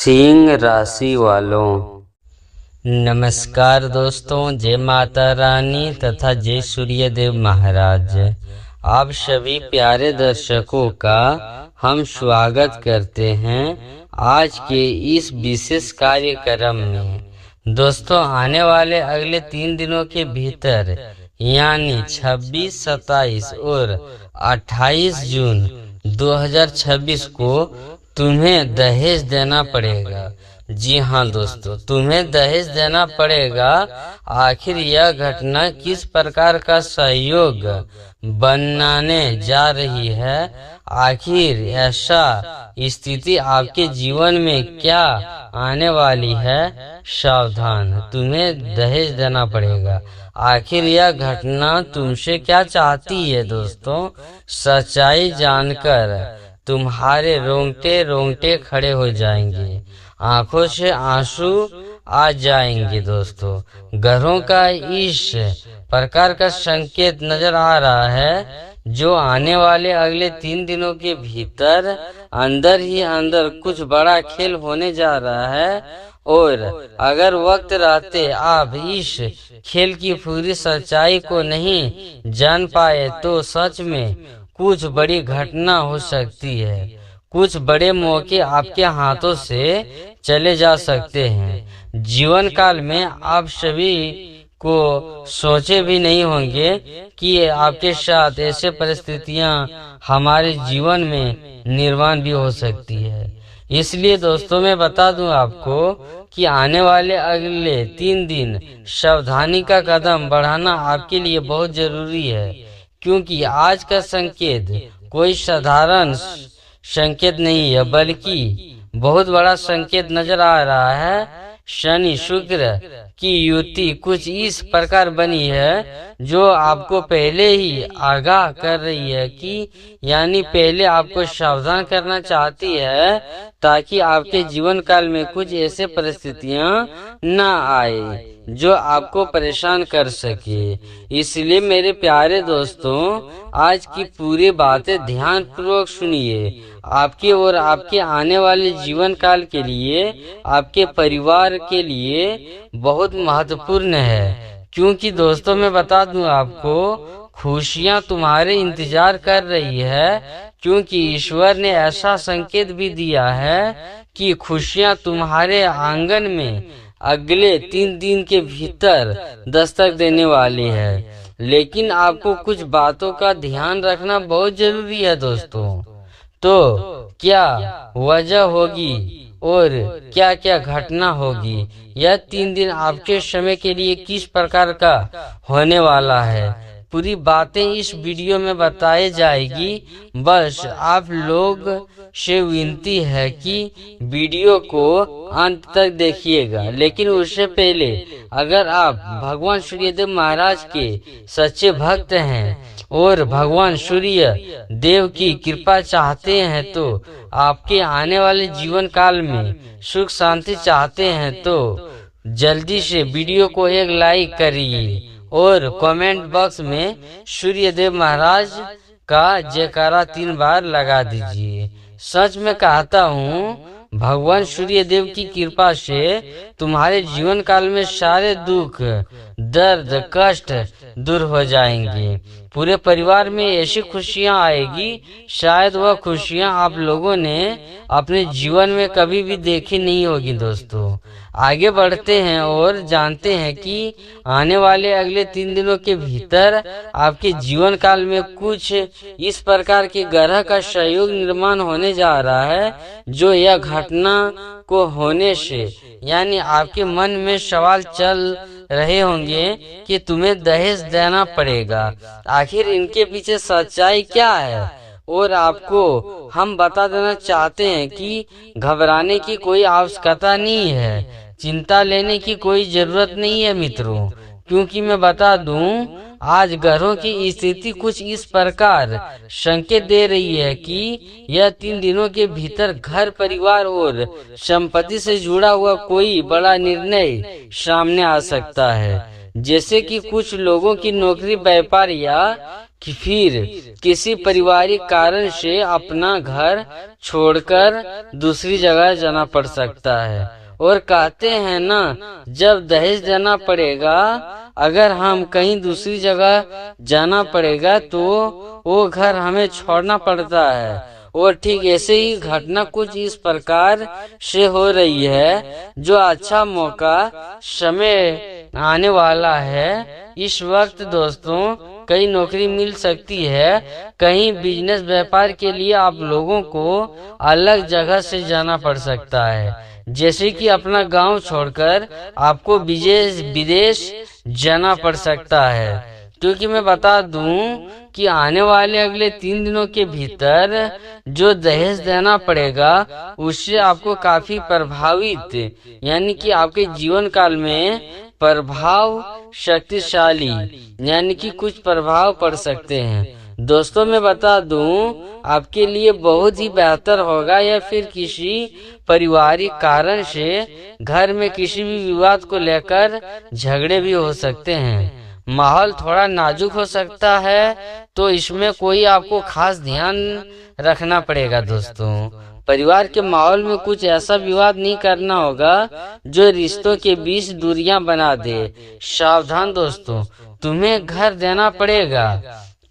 सिंह राशि वालों, नमस्कार दोस्तों, जय माता रानी तथा जय सूर्यदेव महाराज। आप सभी प्यारे दर्शकों का हम स्वागत करते हैं आज के इस विशेष कार्यक्रम में। दोस्तों, आने वाले अगले 3 दिनों के भीतर यानी 26, 27 और 28 जून 2026 को तुम्हें दहेज देना पड़ेगा। जी हाँ दोस्तों, तुम्हें दहेज देना पड़ेगा। आखिर यह घटना किस प्रकार का सहयोग बनाने जा रही है? आखिर ऐसा स्थिति आपके जीवन में क्या आने वाली है? सावधान, तुम्हें दहेज देना पड़ेगा। आखिर यह घटना तुमसे क्या चाहती है दोस्तों? सच्चाई जानकर तुम्हारे रोंगटे खड़े हो जाएंगे, आंखों से आंसू आ जाएंगे। दोस्तों, घरों का इस प्रकार का संकेत नजर आ रहा है जो आने वाले अगले 3 दिनों के भीतर अंदर ही अंदर कुछ बड़ा खेल होने जा रहा है। और अगर वक्त रहते आप इस खेल की पूरी सच्चाई को नहीं जान पाए तो सच में कुछ बड़ी घटना हो सकती है। कुछ बड़े मौके आपके हाथों से चले जा सकते हैं। जीवन काल में आप सभी को सोचे भी नहीं होंगे कि आपके साथ ऐसे परिस्थितियां हमारे जीवन में निर्माण भी हो सकती है। इसलिए दोस्तों, मैं बता दूं आपको कि आने वाले अगले 3 दिन सावधानी का कदम बढ़ाना आपके लिए बहुत जरूरी है, क्योंकि आज का संकेत कोई साधारण संकेत नहीं है, बल्कि बहुत बड़ा संकेत नजर आ रहा है। शनि शुक्र की युति कुछ इस प्रकार बनी है जो आपको पहले ही आगाह कर रही है कि यानी पहले आपको सावधान करना चाहती है, ताकि आपके जीवन काल में कुछ ऐसे परिस्थितियां न आए जो आपको परेशान कर सके। इसलिए मेरे प्यारे दोस्तों, आज की पूरी बातें ध्यान पूर्वक सुनिए। आपके और आपके आने वाले जीवन काल के लिए, आपके परिवार के लिए बहुत महत्वपूर्ण है। क्योंकि दोस्तों, मैं बता दूं आपको, खुशियां तुम्हारे इंतजार कर रही है, क्योंकि ईश्वर ने ऐसा संकेत भी दिया है कि खुशियां तुम्हारे आंगन में अगले 3 दिन के भीतर दस्तक देने वाली है। लेकिन आपको कुछ बातों का ध्यान रखना बहुत जरूरी है दोस्तों। तो क्या वजह होगी और क्या क्या घटना होगी? यह 3 दिन आपके समय के लिए किस प्रकार का होने वाला है, पूरी बातें इस वीडियो में बताई जाएगी। बस आप लोग से विनती है कि वीडियो को अंत तक देखिएगा। लेकिन उससे पहले अगर आप भगवान सूर्यदेव महाराज के सच्चे भक्त हैं और भगवान सूर्य देव की कृपा चाहते हैं, तो आपके आने वाले जीवन काल में सुख शांति चाहते हैं, तो जल्दी से वीडियो को एक लाइक करिए और कमेंट बॉक्स में सूर्यदेव महाराज का जयकारा 3 बार लगा दीजिए। सच में कहता हूँ, भगवान सूर्यदेव की कृपा से तुम्हारे जीवन काल में सारे दुख, दर्द, कष्ट दूर हो जाएंगे। पूरे परिवार में ऐसी खुशियां आएगी, शायद वह खुशियां आप लोगों ने अपने जीवन में कभी भी देखी नहीं होगी। दोस्तों, आगे बढ़ते हैं और जानते हैं कि आने वाले अगले 3 दिनों के भीतर आपके जीवन काल में कुछ इस प्रकार के ग्रह का सहयोग निर्माण होने जा रहा है, जो यह घटना को होने से यानी आपके मन में सवाल चल रहे होंगे कि तुम्हें दहेज देना पड़ेगा। आखिर इनके पीछे सच्चाई क्या है? और आपको हम बता देना चाहते हैं कि घबराने की कोई आवश्यकता नहीं है, चिंता लेने की कोई जरूरत नहीं है मित्रों। क्योंकि मैं बता दूं, आज घरों की स्थिति कुछ इस प्रकार संकेत दे रही है कि यह 3 दिनों के भीतर घर, परिवार और संपत्ति से जुड़ा हुआ कोई बड़ा निर्णय सामने आ सकता है। जैसे कि कुछ लोगों की नौकरी, व्यापार या कि फिर किसी पारिवारिक कारण से अपना घर छोड़कर दूसरी जगह जाना पड़ सकता है। और कहते हैं ना, जब दहेज देना पड़ेगा, अगर हम कहीं दूसरी जगह जाना पड़ेगा तो वो घर हमें छोड़ना पड़ता है। और ठीक ऐसे ही घटना कुछ इस प्रकार से हो रही है, जो अच्छा मौका समय आने वाला है। इस वक्त दोस्तों कई नौकरी मिल सकती है, कहीं बिजनेस व्यापार के लिए आप लोगों को अलग जगह से जाना पड़ सकता है, जैसे कि अपना गांव छोड़कर आपको विदेश जाना पड़ सकता है। क्योंकि मैं बता दूं कि आने वाले अगले 3 दिनों के भीतर जो दहेज देना पड़ेगा, उससे आपको काफी प्रभावित, यानी कि आपके जीवन काल में प्रभाव शक्तिशाली, यानी कि कुछ प्रभाव पड़ सकते हैं। दोस्तों मैं बता दूं, आपके लिए बहुत ही बेहतर होगा, या फिर किसी पारिवारिक कारण से घर में किसी भी विवाद को लेकर झगड़े भी हो सकते हैं। माहौल थोड़ा नाजुक हो सकता है, तो इसमें कोई आपको खास ध्यान रखना पड़ेगा। दोस्तों परिवार के माहौल में कुछ ऐसा विवाद नहीं करना होगा जो रिश्तों के बीच दूरियां बना दे। सावधान दोस्तों, तुम्हें घर देना पड़ेगा।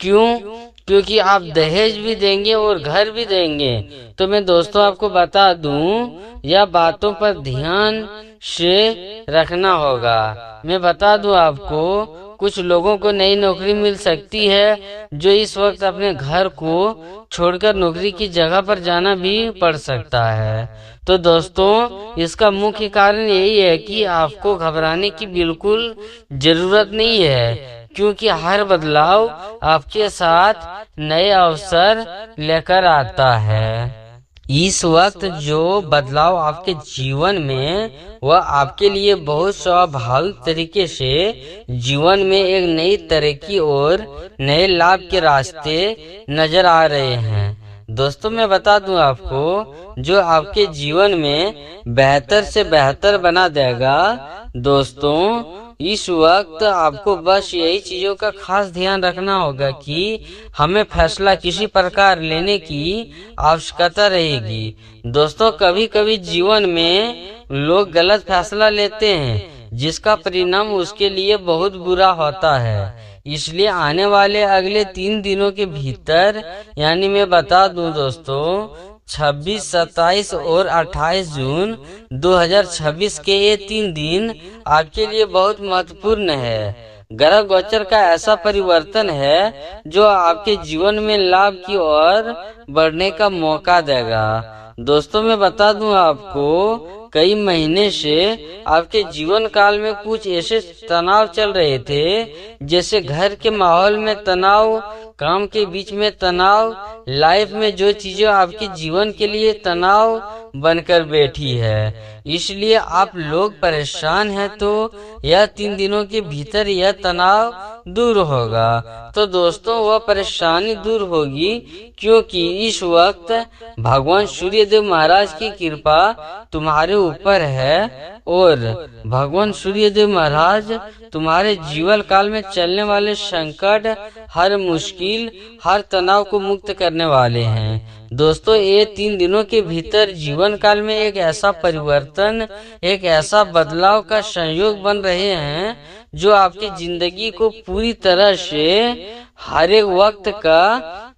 क्यों? क्योंकि आप दहेज भी देंगे और घर भी देंगे। तो मैं दोस्तों आपको बता दूं, यह बातों पर ध्यान से रखना होगा। मैं बता दूं आपको, कुछ लोगों को नई नौकरी मिल सकती है, जो इस वक्त अपने घर को छोड़कर नौकरी की जगह पर जाना भी पड़ सकता है। तो दोस्तों इसका मुख्य कारण यही है कि आपको घबराने की बिल्कुल जरूरत नहीं है, क्योंकि हर बदलाव आपके साथ नए अवसर लेकर आता है। इस वक्त जो बदलाव आपके जीवन में, वह आपके लिए बहुत स्वाभाविक तरीके से जीवन में एक नई तरक्की और नए लाभ के रास्ते नजर आ रहे हैं। दोस्तों मैं बता दूं आपको, जो आपके जीवन में बेहतर से बेहतर बना देगा। दोस्तों इस वक्त आपको बस यही चीजों का खास ध्यान रखना होगा कि हमें फैसला किसी प्रकार लेने की आवश्यकता रहेगी। दोस्तों कभी कभी जीवन में लोग गलत फैसला लेते हैं, जिसका परिणाम उसके लिए बहुत बुरा होता है। इसलिए आने वाले अगले 3 दिनों के भीतर, यानी मैं बता दूं दोस्तों 26, 27 और 28 जून 2026 के ये 3 दिन आपके लिए बहुत महत्वपूर्ण है। ग्रह गोचर का ऐसा परिवर्तन है जो आपके जीवन में लाभ की ओर बढ़ने का मौका देगा। दोस्तों मैं बता दूं आपको, कई महीने से आपके जीवन काल में कुछ ऐसे तनाव चल रहे थे, जैसे घर के माहौल में तनाव, काम के बीच में तनाव, लाइफ में जो चीजें आपके जीवन के लिए तनाव बनकर बैठी है। इसलिए आप लोग परेशान हैं, तो यह 3 दिनों के भीतर यह तनाव दूर होगा। तो दोस्तों वह परेशानी दूर होगी, क्योंकि इस वक्त भगवान सूर्यदेव महाराज की कृपा तुम्हारे ऊपर है, और भगवान सूर्यदेव महाराज तुम्हारे जीवन काल में चलने वाले संकट, हर मुश्किल, हर तनाव को मुक्त करने वाले हैं। दोस्तों ये 3 दिनों के भीतर जीवन काल में एक ऐसा परिवर्तन, एक ऐसा बदलाव का संयोग बन रहे हैं, जो आपकी जिंदगी को पूरी तरह से हर एक वक्त का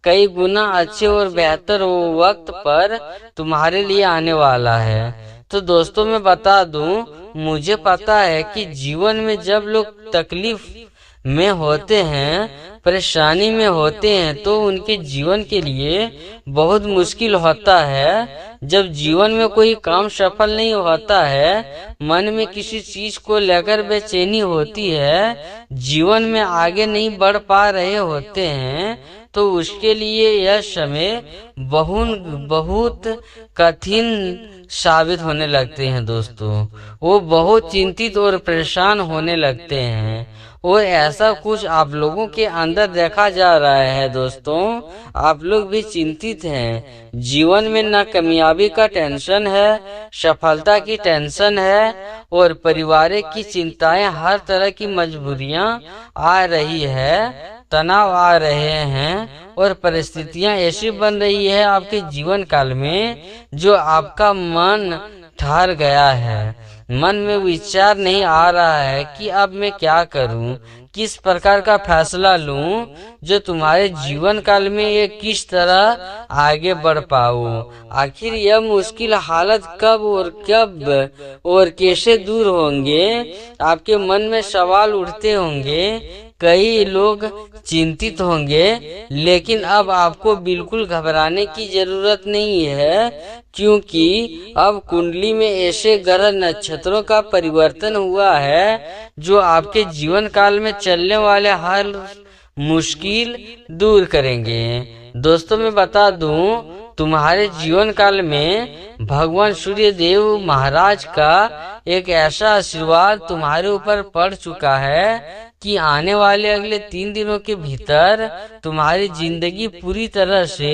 कई गुना अच्छे और बेहतर वक्त पर तुम्हारे लिए आने वाला है। तो दोस्तों मैं बता दूं, मुझे पता है कि जीवन में जब लोग तकलीफ में होते हैं, परेशानी में होते हैं, तो उनके जीवन के लिए बहुत मुश्किल होता है। जब जीवन में कोई काम सफल नहीं होता है, मन में किसी चीज को लेकर बेचैनी होती है, जीवन में आगे नहीं बढ़ पा रहे होते हैं, तो उसके लिए यह समय बहुत कठिन साबित होने लगते हैं। दोस्तों वो बहुत चिंतित और परेशान होने लगते हैं, और ऐसा कुछ आप लोगों के अंदर देखा जा रहा है। दोस्तों आप लोग भी चिंतित हैं, जीवन में ना कामयाबी का टेंशन है, सफलता की टेंशन है, और परिवार की चिंताएं, हर तरह की मजबूरियां आ रही है। तनाव आ रहे हैं और परिस्थितियां ऐसी बन रही है आपके जीवन काल में जो आपका मन ठहर गया है। मन में विचार नहीं आ रहा है कि अब मैं क्या करूं, किस प्रकार का फैसला लूं जो तुम्हारे जीवन काल में ये किस तरह आगे बढ़ पाऊं। आखिर यह मुश्किल हालत कब और कैसे दूर होंगे, आपके मन में सवाल उठते होंगे। कई लोग चिंतित होंगे, लेकिन अब आपको बिल्कुल घबराने की जरूरत नहीं है, क्योंकि अब कुंडली में ऐसे ग्रह नक्षत्रों का परिवर्तन हुआ है जो आपके जीवन काल में चलने वाले हर मुश्किल दूर करेंगे। दोस्तों मैं बता दूं, तुम्हारे जीवन काल में भगवान सूर्य देव महाराज का एक ऐसा आशीर्वाद तुम्हारे ऊपर पड़ चुका है कि आने वाले अगले 3 दिनों के भीतर तुम्हारी जिंदगी पूरी तरह से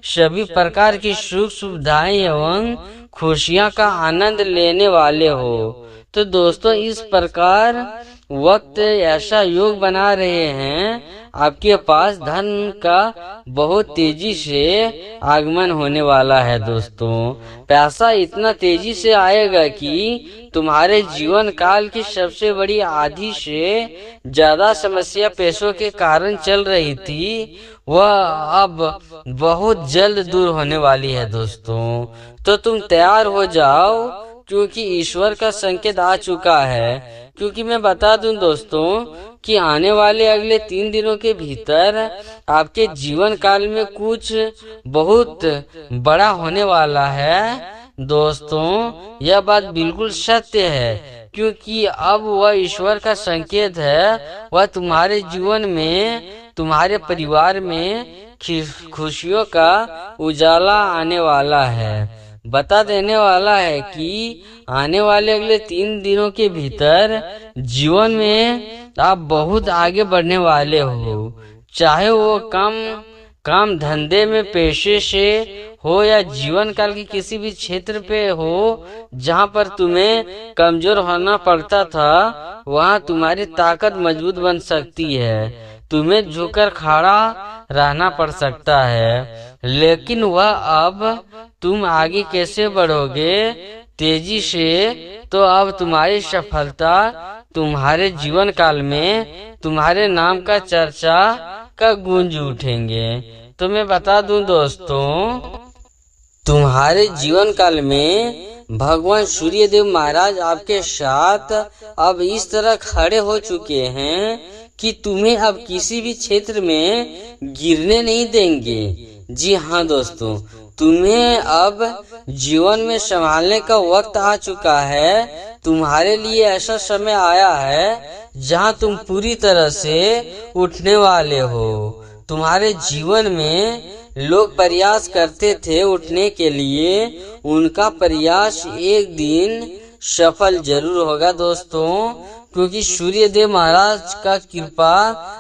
सभी प्रकार की सुख सुविधाएं एवं खुशियां का आनंद लेने वाले हो। तो दोस्तों इस प्रकार वक्त ऐसा योग बना रहे हैं, आपके पास धन का बहुत तेजी से आगमन होने वाला है। दोस्तों पैसा इतना तेजी से आएगा कि तुम्हारे जीवन काल की सबसे बड़ी आधी से ज्यादा समस्या पैसों के कारण चल रही थी, वह अब बहुत जल्द दूर होने वाली है। दोस्तों तो तुम तैयार हो जाओ, क्योंकि ईश्वर का संकेत आ चुका है। क्योंकि मैं बता दूं दोस्तों कि आने वाले अगले 3 दिनों के भीतर आपके जीवन काल में कुछ बहुत बड़ा होने वाला है। दोस्तों यह बात बिल्कुल सत्य है, क्योंकि अब वह ईश्वर का संकेत है, वह तुम्हारे जीवन में, तुम्हारे परिवार में खुशियों का उजाला आने वाला है। बता देने वाला है कि आने वाले अगले 3 दिनों के भीतर जीवन में आप बहुत आगे बढ़ने वाले हो, चाहे वो काम धंधे में पैसे से हो या जीवन काल की किसी भी क्षेत्र पे हो जहाँ पर तुम्हें कमजोर होना पड़ता था, वहाँ तुम्हारी ताकत मजबूत बन सकती है। तुम्हें झुककर खड़ा रहना पड़ सकता है, लेकिन वह अब तुम आगे कैसे बढ़ोगे तेजी से, तो अब तुम्हारी सफलता तुम्हारे जीवन काल में तुम्हारे नाम का चर्चा का गूंज उठेंगे। तो मैं बता दूं दोस्तों, तुम्हारे जीवन काल में भगवान सूर्य देव महाराज आपके साथ अब इस तरह खड़े हो चुके हैं कि तुम्हें अब किसी भी क्षेत्र में गिरने नहीं देंगे। जी हाँ दोस्तों, तुम्हें अब जीवन में संभालने का वक्त आ चुका है। तुम्हारे लिए ऐसा समय आया है जहां तुम पूरी तरह से उठने वाले हो। तुम्हारे जीवन में लोग प्रयास करते थे उठने के लिए, उनका प्रयास एक दिन सफल जरूर होगा दोस्तों, क्योंकि सूर्य देव महाराज का कृपा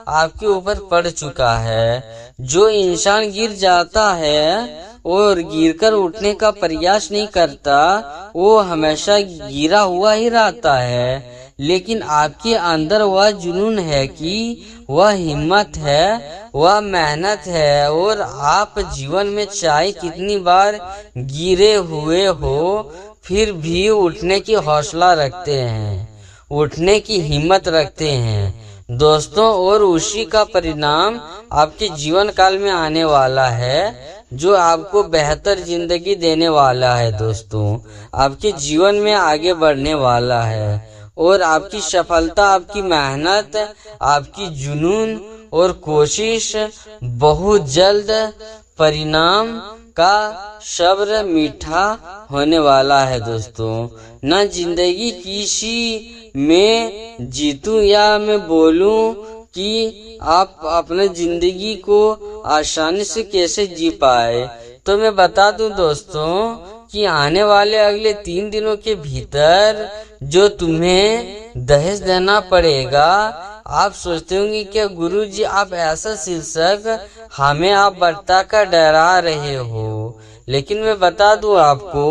आपके ऊपर पड़ चुका है। जो इंसान गिर जाता है और गिरकर उठने का प्रयास नहीं करता, वो हमेशा गिरा हुआ ही रहता है। लेकिन आपके अंदर वह जुनून है कि वह हिम्मत है, वह मेहनत है, और आप जीवन में चाहे कितनी बार गिरे हुए हो फिर भी उठने की हौसला रखते हैं, उठने की हिम्मत रखते हैं दोस्तों। और उसी का परिणाम आपके जीवन काल में आने वाला है, जो आपको बेहतर जिंदगी देने वाला है दोस्तों। आपके जीवन में आगे बढ़ने वाला है, और आपकी सफलता, आपकी मेहनत, आपकी जुनून और कोशिश बहुत जल्द परिणाम का सब्र मीठा होने वाला है दोस्तों। न जिंदगी किसी में जीतूं या मैं बोलूं कि आप अपने जिंदगी को आसानी से कैसे जी पाए, तो मैं बता दूं दोस्तों कि आने वाले अगले 3 दिनों के भीतर जो तुम्हें दहेज देना पड़ेगा। आप सोचते होंगे कि गुरुजी आप ऐसा शीर्षक हमें आप बता कर डरा रहे हो, लेकिन मैं बता दूं आपको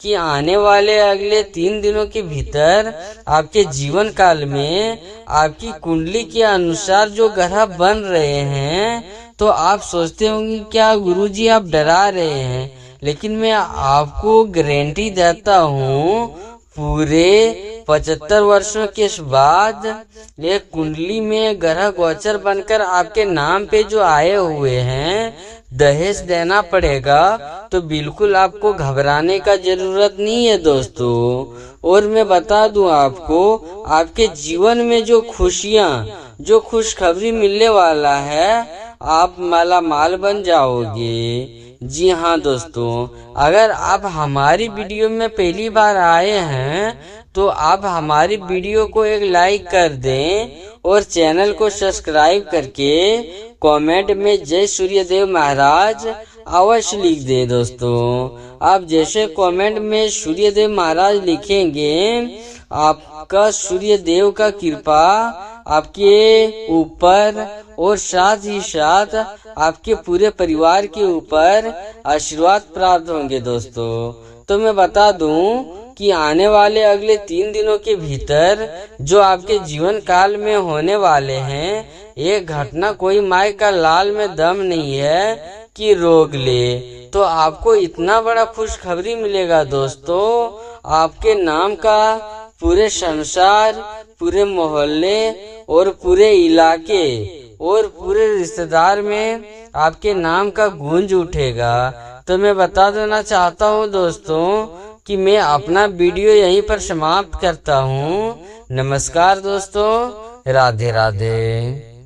कि आने वाले अगले 3 दिनों के भीतर आपके जीवन काल में आपकी कुंडली के अनुसार जो ग्रह बन रहे हैं, तो आप सोचते होंगे क्या गुरुजी आप डरा रहे हैं, लेकिन मैं आपको गारंटी देता हूँ पूरे 75 वर्षों के बाद ये कुंडली में ग्रह गोचर बनकर आपके नाम पे जो आए हुए हैं, दहेज देना पड़ेगा। तो बिल्कुल आपको घबराने का जरूरत नहीं है दोस्तों। और मैं बता दूं आपको, आपके जीवन में जो खुशियां, जो खुशखबरी मिलने वाला है, आप माला माल बन जाओगे। जी हाँ दोस्तों, अगर आप हमारी वीडियो में पहली बार आए हैं तो आप हमारी वीडियो को एक लाइक कर दें और चैनल को सब्सक्राइब करके कमेंट में जय सूर्यदेव महाराज अवश्य लिख दें दोस्तों। आप जैसे कमेंट में सूर्यदेव महाराज लिखेंगे, आपका सूर्यदेव का कृपा आपके ऊपर और साथ ही साथ आपके पूरे परिवार के ऊपर आशीर्वाद प्राप्त होंगे दोस्तों। तो मैं बता दूं कि आने वाले अगले 3 दिनों के भीतर जो आपके जीवन काल में होने वाले हैं, ये घटना कोई माई का लाल में दम नहीं है कि रोक ले। तो आपको इतना बड़ा खुशखबरी मिलेगा दोस्तों, आपके नाम का पूरे संसार, पूरे मोहल्ले और पूरे इलाके और पूरे रिश्तेदार में आपके नाम का गूंज उठेगा। तो मैं बता देना चाहता हूँ दोस्तों कि मैं अपना वीडियो यहीं पर समाप्त करता हूँ। नमस्कार दोस्तों, राधे राधे।